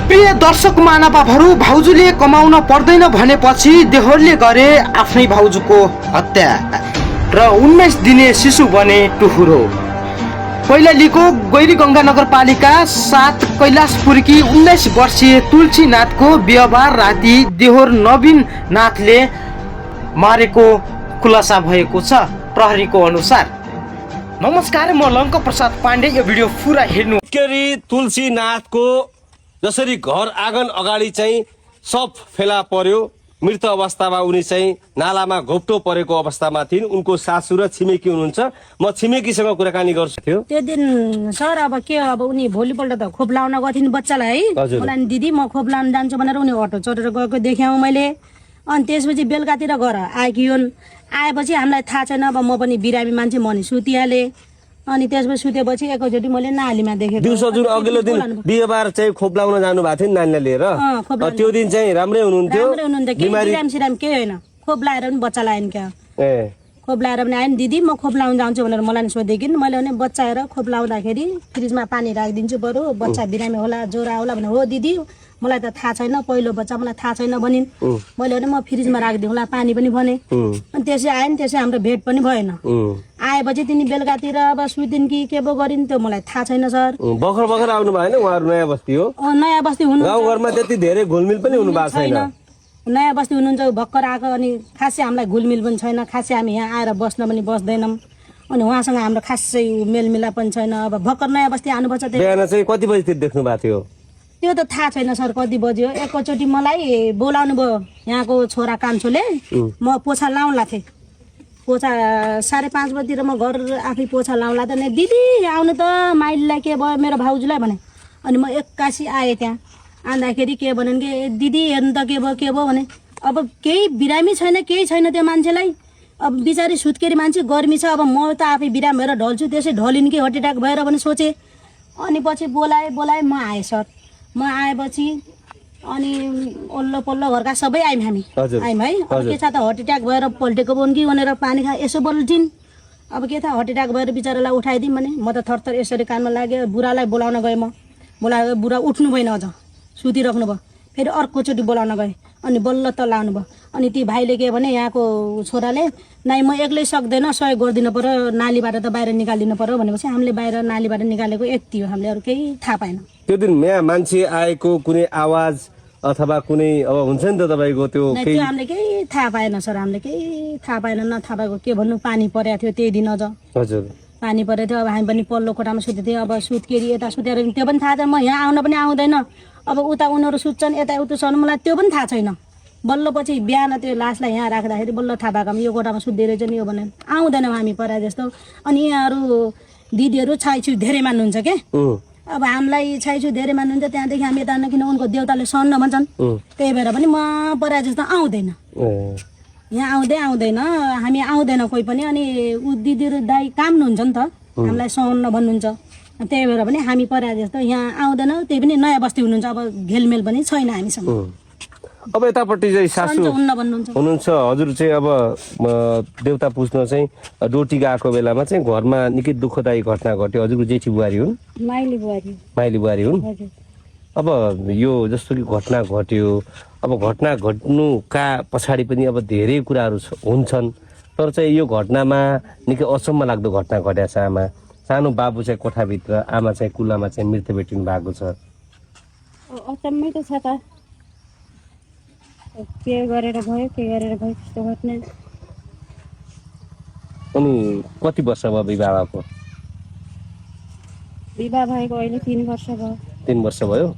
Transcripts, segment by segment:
प्रिय दर्शक महानुभावहरू, भाउजूले कमाउन पर्दैन भनेपछि देहोरले गरे आफ्नै भाउजूको हत्या र 19 दिने शिशु बने टुहुरो। कैलालीको गैरीगङ्गा नगरपालिका 7 कैलाशपुरकी 19 वर्षीय तुलसीनाथको व्यवहार राति देहोर नवीन नाथले मारेको खुलासा भएको छ प्रहरीको अनुसार। नमस्कार, म लङ्क प्रसाद पाण्डे। यो भिडियो पुरा हेर्नु। तुलसीनाथको जसरी घर आँगन अगाडि चाहिँ सब फेला पर्यो, मृत अवस्थामा उनी चाहिँ नालामा घोप्टो परेको अवस्थामा थिइन्। उनको सासू र छिमेकी हुनुहुन्छ। म छिमेकीसँग कुराकानी गर्छु। त्यो दिन सर अब के अब उनी भोलिपल्ट त खोप लाउन गथिन् बच्चालाई है। मलाई दिदी म खोप लाउन जान्छु भनेर उनी अटो चढेर गएको देख्याउ मैले। अनि त्यसपछि बेलुकातिर घर आएकिन्। आएपछि हामीलाई थाहा छैन। अब म पनि बिरामी मान्छे, म नि सुतिहालेँ। अनि त्यसपछि सुतेपछि एकैचोटि मैले नालीमा देखेँ। दिउँसो जुन अघिल्लो दिन बिहीबार चाहिँ खोप लाउन जानु भएको थियो नानीलाई लिएर, त्यो दिन चाहिँ राम्रै हुनुहुन्थ्यो, बिराम केही होइन। खोप लाएर पनि बच्चा लाएन क्या। खोप लाएर पनि आएन। दिदी म खोप लाउन जान्छु भनेर मलाई सोधेकिन्। मैले भने बच्चा हेर खोप लाउँदाखेरि फ्रिजमा पानी राखिदिन्छु, बरु बच्चा बिरामी होला ज्वरो होला भने। हो दिदी मलाई त थाहा छैन, पहिलो बच्चा मलाई थाहा छैन भनिन्। मैले भने म फ्रिजमा राखिदिउँला पानी पनि भने। अनि त्यसै आएन। त्यसै हाम्रो भेट पनि भएन। आएपछि तिनी बेलुकातिर अब सुतिन् कि के पो गरिन् त्यो मलाई थाहा छैन सर। भर्खर भर्खर आउनु भएन? उहाँहरू नयाँ बस्ती हो? नयाँ बस्ती हुनु। गाउँघरमा त्यति धेरै घुलमिल पनि हुनु भएको छैन। नयाँ बस्ती हुनुहुन्छ, भर्खर आएको। अनि खासै हामीलाई घुलमिल पनि छैन। खासै हामी यहाँ आएर बस्न पनि बस्दैनौँ। अनि उहाँसँग हाम्रो खासै मेलमिलाप पनि छैन। अब भर्खर नयाँ बस्ती आउनुपर्छ। बिहान चाहिँ कति बजीतिर देख्नु भएको थियो? त्यो त थाहा छैन सर कति बज्यो। एकैचोटि मलाई बोलाउनु भयो यहाँको छोरा कान्छोले। म पोछा लाउँला थिएँ। पोछा 5:30 बजीतिर म घर आफै पोछा लाउँला त। दिदी आउनु त माइलीलाई के भयो मेरो भाउजूलाई भने। अनि म एक्कासी आएँ। त्यहाँ आउँदाखेरि के भनेन् कि दिदी हेर्नु त के भयो भने। अब केही बिरामी छैन, केही छैन त्यो मान्छेलाई। अब बिचारी सुत्केरी मान्छे, गर्मी छ। अब म त आफै बिराम भएर ढल्छु, त्यसै ढलिन् कि हार्ट एट्याक भएर भने सोचेँ। अनि पछि बोलाएँ म आएँ सर। म आएपछि अनि ओल्लो पल्लो घरका सबै आयौँ हामी। आयौँ है। अब के छ त हार्ट एट्याक भएर पल्टेको बोन कि भनेर पानी खा यसो बोल्छिन्। अब के थाहा हार्ट एट्याक भएर बिचरालाई उठाइदिउँ भने। म त थरथर यसरी कानमा लाग्यो। बुढालाई बोलाउन गएँ म। बोलायो, बुढा उठ्नु भएन, अझ सुतिराख्नु भयो। फेरि अर्कोचोटि बोलाउन गएँ। अनि बल्ल त लानु भयो। अनि ती भाइले के भने यहाँको छोराले नाइ म एक्लै सक्दैन, सहयोग गरिदिनु पर्यो, नालीबाट त बाहिर निकालिदिनु पर्यो भनेपछि हामीले बाहिर नालीबाट निकालेको यति हो। हामीले अरू केही थाहा पाएन। त्यो दिन यहाँ मान्छे आएको कुनै आवाज अथवा कुनै अब हुन्छ नि त तपाईँको त्यो हामीले केही थाहा पाएन सर। हामीले केही थाहा पाएन। नथाहा भएको के भन्नु, पानी परेको थियो त्यही दिन। अझ हजुर पानी परेको थियो। अब हामी पनि पल्लो कोठामा सुतेको थियो। अब सुत्केरी यता सुतेर त्यो पनि थाहा छैन। म यहाँ आउन पनि आउँदैन। अब उता उनीहरू सुत्छन्, यता उता छन्, मलाई त्यो पनि थाहा छैन। बल्ल पछि बिहान त्यो लासलाई यहाँ राख्दाखेरि बल्ल थाहा भएको यो कोठामा सुत्दै रहेछ नि यो भनेर। आउँदैनौँ हामी पराए जस्तो। अनि यहाँहरू दिदीहरू छाइछु धेरै मान्नुहुन्छ के। अब हामीलाई छाइछु धेरै मान्नुहुन्छ। त्यहाँदेखि हामी यता किन उनको देउताले सन्न भन्छन्। त्यही भएर पनि म पराए जस्तो आउँदैन। यहाँ आउँदैन हामी, आउँदैन कोही पनि। अनि ऊ दिदीहरू दाइ काम्नुहुन्छ नि त, हामीलाई सहन्न भन्नुहुन्छ। त्यही भएर पनि हामी पराए जस्तो यहाँ आउँदैन। त्यही पनि नयाँ बस्ती हुनुहुन्छ। अब घेलमेल पनि छैन हामीसँग। अब यतापट्टि चाहिँ सासू हुनुहुन्छ। हजुर चाहिँ अब देउता पुज्न चाहिँ डोटी गएको बेलामा चाहिँ घरमा निकै दुःखदायी घटना घट्यो। हजुरको जेठी बुहारी हुन्? माइली बुहारी हुन्। अब यो जस्तो कि घटना घट्यो, अब घटना घट्नुका पछाडि पनि अब धेरै कुराहरू हुन्छन्। तर चाहिँ यो घटनामा निकै अचम्म लाग्दो घटना घटेको छ। आमा सानो बाबु चाहिँ कोठाभित्र, आमा चाहिँ कुलामा चाहिँ मृत्यु भेटिनु भएको छ। अचम्मै त छ त। के गरेर भयो त्यस्तो घटना। अनि कति वर्ष भयो विवाह भएको? विवाह भएको अहिले 3 वर्ष भयो। 3 वर्ष भयो।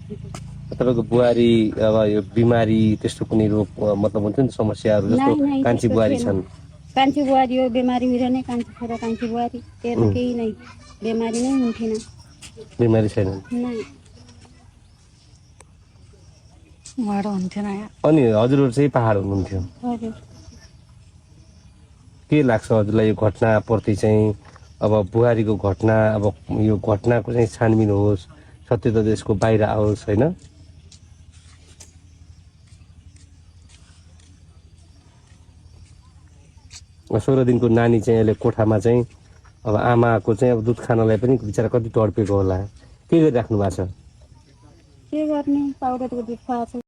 तपाईँको बुहारी अब यो बिमारी त्यस्तो कुनै रोग मतलब हुन्छ नि समस्याहरू जस्तो कान्छी बुहारी छन्? कान्छी बुहारी हो, बिमारी हुँदैन। कान्छी छोरा कान्छी बुहारी तेरो केही नै बिमारी नै हुन्थेन। बिमारी छैन। अनि हजुरहरू चाहिँ पहाड हुनुहुन्थ्यो। के लाग्छ हजुरलाई यो घटनाप्रति चाहिँ? अब बुहारीको घटना, अब यो घटनाको चाहिँ छानबिन होस्, सत्य त यसको बाहिर आओस् होइन? 16 दिनको नानी चाहिँ अहिले कोठामा चाहिँ अब आमाको चाहिँ अब दुध खानलाई पनि बिचारा कति तडपेको होला। के गरिराख्नु भएको छ? के गर्ने पाउडरको दुध खुवाएको छु